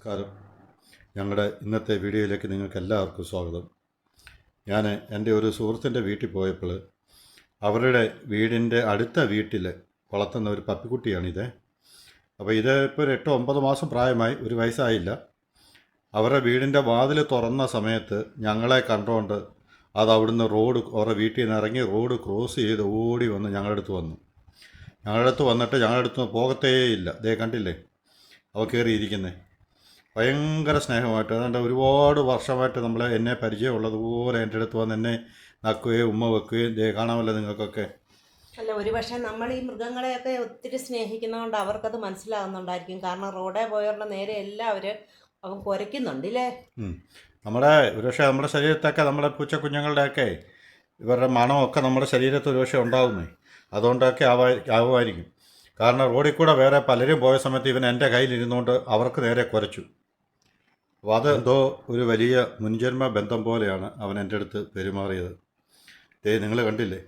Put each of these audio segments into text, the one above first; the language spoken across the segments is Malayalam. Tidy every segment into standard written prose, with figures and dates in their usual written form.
നമസ്കാരം. ഞങ്ങളുടെ ഇന്നത്തെ വീഡിയോയിലേക്ക് നിങ്ങൾക്ക് എല്ലാവർക്കും സ്വാഗതം. ഞാൻ എൻ്റെ ഒരു സുഹൃത്തിൻ്റെ വീട്ടിൽ പോയപ്പോൾ അവരുടെ വീടിൻ്റെ അടുത്ത വീട്ടിൽ വളർത്തുന്ന ഒരു പപ്പിക്കുട്ടിയാണിത്. അപ്പോൾ ഇത് ഇപ്പോൾ ഒരു 8-9 മാസം പ്രായമായി, ഒരു വയസ്സായില്ല. അവരുടെ വീടിൻ്റെ വാതിൽ തുറന്ന സമയത്ത് ഞങ്ങളെ കണ്ടുകൊണ്ട് അത് അവിടുന്ന് അവരുടെ വീട്ടിൽ നിന്ന് ഇറങ്ങി റോഡ് ക്രോസ് ചെയ്ത് ഓടി വന്ന് ഞങ്ങളുടെ അടുത്ത് വന്നു. ഞങ്ങളുടെ അടുത്ത് വന്നിട്ട് ഞങ്ങളുടെ അടുത്ത് പോകത്തേ ഇല്ല. ദേ കണ്ടില്ലേ അവ കയറിയിരിക്കുന്നത്. ഭയങ്കര സ്നേഹമായിട്ട്, അതുകൊണ്ട് ഒരുപാട് വർഷമായിട്ട് എന്നെ പരിചയമുള്ളതുപോലെ എൻ്റെ അടുത്ത് വന്ന് എന്നെ നക്കുകയും ഉമ്മ വെക്കുകയും കാണാമല്ലോ നിങ്ങൾക്കൊക്കെ. അല്ല, ഒരു പക്ഷേ നമ്മൾ ഈ മൃഗങ്ങളെയൊക്കെ ഒത്തിരി സ്നേഹിക്കുന്നതുകൊണ്ട് അവർക്കത് മനസ്സിലാകുന്നുണ്ടായിരിക്കും. കാരണം റോഡേ പോയവരുടെ നേരെ എല്ലാവരും അവൻ കുരയ്ക്കുന്നുണ്ടല്ലേ. ഒരുപക്ഷെ നമ്മുടെ ശരീരത്തൊക്കെ നമ്മുടെ പൂച്ചക്കുഞ്ഞുങ്ങളുടെയൊക്കെ ഇവരുടെ മണമൊക്കെ നമ്മുടെ ശരീരത്തിൽ ഒരുപക്ഷെ ഉണ്ടാകുന്നേ, അതുകൊണ്ടൊക്കെ ആവുമായിരിക്കും. കാരണം റോഡിൽ കൂടെ വേറെ പലരും പോയ സമയത്ത് ഇവൻ എൻ്റെ കയ്യിലിരുന്നുകൊണ്ട് അവർക്ക് നേരെ കുരച്ചു. അപ്പോൾ അതെന്തോ ഒരു വലിയ മുൻജന്മ ബന്ധം പോലെയാണ് അവൻ എൻ്റെ അടുത്ത് പെരുമാറിയത്. നിങ്ങൾ കണ്ടില്ലേ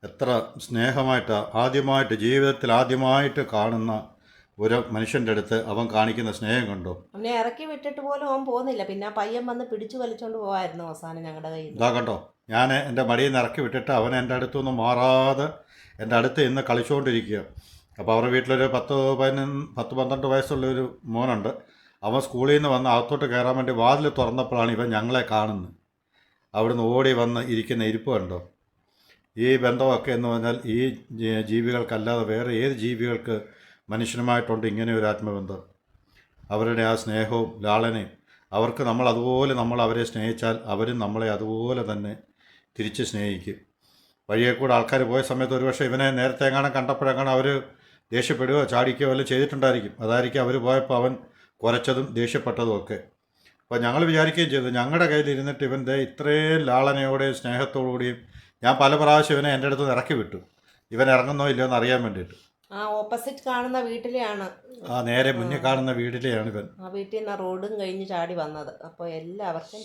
എത്ര സ്നേഹമായിട്ട്, ജീവിതത്തിൽ ആദ്യമായിട്ട് കാണുന്ന ഒരു മനുഷ്യൻ്റെ അടുത്ത് അവൻ കാണിക്കുന്ന സ്നേഹം കണ്ടോ. അവനെ ഇറക്കി വിട്ടിട്ട് പോലും അവൻ പോകുന്നില്ല. പിന്നെ പയ്യൻ വന്ന് പിടിച്ചു വലിച്ചോണ്ട് പോകായിരുന്നു അവസാനം ഞങ്ങളുടെ കയ്യിൽ. ഇതാ കണ്ടോ, ഞാൻ എൻ്റെ മടിയിൽ നിന്ന് ഇറക്കി വിട്ടിട്ട് അവൻ എൻ്റെ അടുത്തൊന്നും മാറാതെ എൻ്റെ അടുത്ത് ഇന്ന് കളിച്ചുകൊണ്ടിരിക്കുക. അപ്പോൾ അവരുടെ വീട്ടിലൊരു 10-12 വയസ്സുള്ളൊരു മോനുണ്ട്. അവൻ സ്കൂളിൽ നിന്ന് വന്ന് അകത്തോട്ട് കയറാൻ വേണ്ടി വാതിൽ തുറന്നപ്പോഴാണ് ഇവൻ ഞങ്ങളെ കാണുന്നത്. അവിടുന്ന് ഓടി വന്ന് ഇരിക്കുന്ന ഇരിപ്പ് കണ്ടോ. ഈ ബന്ധമൊക്കെ എന്ന് പറഞ്ഞാൽ ഈ ജീവികൾക്കല്ലാതെ വേറെ ഏത് ജീവികൾക്ക് മനുഷ്യനുമായിട്ടുണ്ട് ഇങ്ങനെ ഒരു ആത്മബന്ധം? അവരുടെ ആ സ്നേഹവും ലാളനയും അവർക്ക് നമ്മൾ അവരെ സ്നേഹിച്ചാൽ അവരും നമ്മളെ അതുപോലെ തന്നെ തിരിച്ച് സ്നേഹിക്കും. വഴിയെ കൂടെ ആൾക്കാർ പോയ സമയത്ത് ഒരുപക്ഷെ ഇവനെ നേരത്തെ കണ്ടപ്പോഴെങ്ങാനും അവർ ദേഷ്യപ്പെടുകയോ ചാടിക്കുകയോ വല്ലതും ചെയ്തിട്ടുണ്ടായിരിക്കും. അതായിരിക്കും അവർ പോയപ്പോൾ അവൻ കുരച്ചതും ദേഷ്യപ്പെട്ടതും ഒക്കെ. അപ്പോൾ ഞങ്ങൾ വിചാരിക്കുകയും ചെയ്തു, ഞങ്ങളുടെ കയ്യിലിരുന്നിട്ട് ഇവൻ്റെ ഇത്രയും ലാളനയോടെയും സ്നേഹത്തോടുകൂടിയും ഞാൻ പല പ്രാവശ്യം ഇവനെ എൻ്റെ അടുത്ത് ഇറക്കി വിട്ടു, ഇവൻ ഇറങ്ങുന്നോ ഇല്ലയോ എന്ന് അറിയാൻ വേണ്ടിയിട്ട്. ഓപ്പോസിറ്റ് കാണുന്ന വീട്ടിലെയാണ്, നേരെ മുന്നിൽ കാണുന്ന വീട്ടിലെയാണ് ഇവൻ. ആ വീട്ടിൽ നിന്ന് റോഡും കഴിഞ്ഞ് ചാടി വന്നത്. അപ്പോൾ എല്ലാവർക്കും